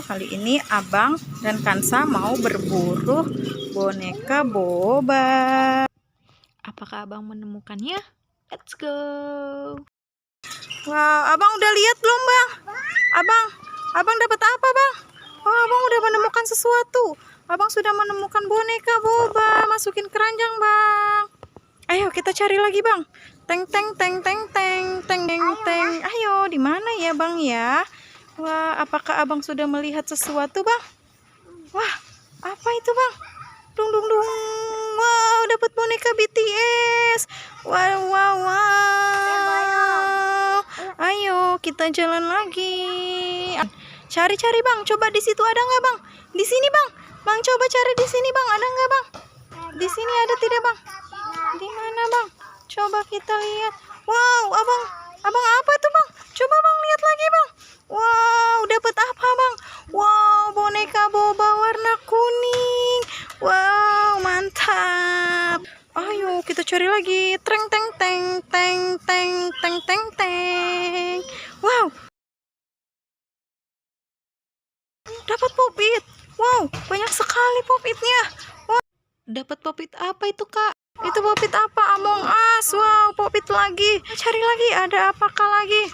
kali ini Abang dan Kansa mau berburu boneka boba. Apakah Abang menemukannya? Let's go. Wow, Abang udah lihat belum, Bang? Abang dapat apa, Bang? Oh, Abang udah menemukan sesuatu. Abang sudah menemukan boneka boba. Masukin keranjang, Bang. Ayo kita cari lagi, Bang. Teng teng teng teng teng teng teng teng. Ayo, di mana ya, Bang ya? Wah, apakah Abang sudah melihat sesuatu, Bang? Wah, apa itu, Bang? Dung dung dung. Wow, dapat boneka BTS. Wow wow wow. Ayo kita jalan lagi. Cari-cari, Bang. Coba di situ ada nggak, Bang? Di sini, Bang. Bang coba cari di sini, Bang. Ada nggak, Bang? Di sini ada tidak, Bang? Di mana, Bang? Coba kita lihat. Wow, abang apa tuh, Bang? Coba Bang lihat lagi, Bang. Wow, dapat apa, Bang? Wow, boneka boba warna kuning. Wow, mantap. Ayo kita cari lagi. Treng teng teng teng teng teng teng teng. Wow. Dapat popit. Wow, banyak sekali popitnya. Wow. Dapat popit apa itu, Kak? Itu popit apa? Among Us. Wow, popit lagi. Cari lagi, ada apakah lagi?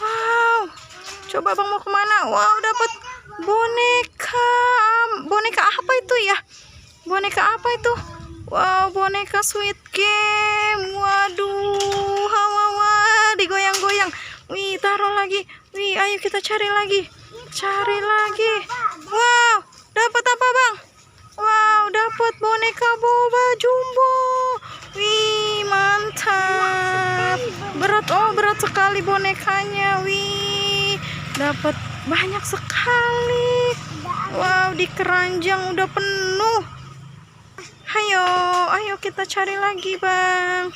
Wow. Coba Bang mau kemana? Wow, dapat boneka. Boneka apa itu ya? Boneka apa itu? Wow, boneka Squid Game. Waduh, hawa, digoyang-goyang. Wih, taruh lagi. Wih, ayo kita cari lagi. Cari lagi. Wow, dapat apa, Bang? Wow, dapat boneka boba jumbo. Wih, mantap. Berat sekali bonekanya. Wih, dapat banyak sekali. Wow, di keranjang udah penuh. Ayo kita cari lagi, Bang.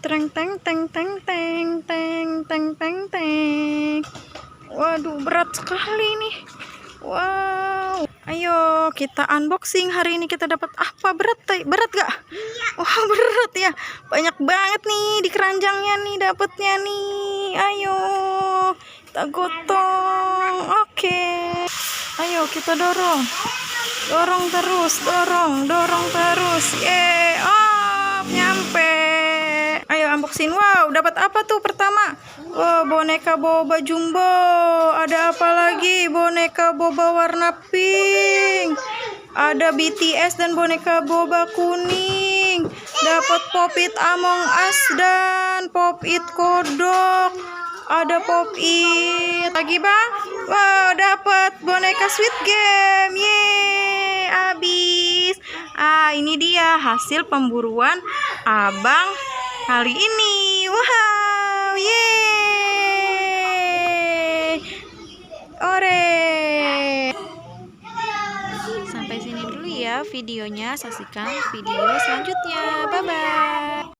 Teng teng teng teng teng teng teng teng teng. Waduh, berat sekali nih. Wow. Ayo kita unboxing. Hari ini kita dapat apa? Berat gak? Iya. Oh, berat ya. Banyak banget nih di keranjangnya nih dapatnya nih. Ayo kita gotong. Oke. Ayo kita dorong. Dorong terus. Yeay. Oh, nyampe. Ayo unboxing. Wow, dapat apa tuh pertama? Oh, boneka boba jumbo. Ada apa lagi? Boneka boba warna pink. Ada BTS dan boneka boba kuning. Dapat popit Among Us dan popit kodok. Ada popit lagi, Bang. Wow, dapat boneka Squid Game. Yeay, habis. Ini dia hasil pemburuan Abang kali ini. Wow, yeay. Ore. Sampai sini dulu ya videonya. Saksikan video selanjutnya. Bye bye.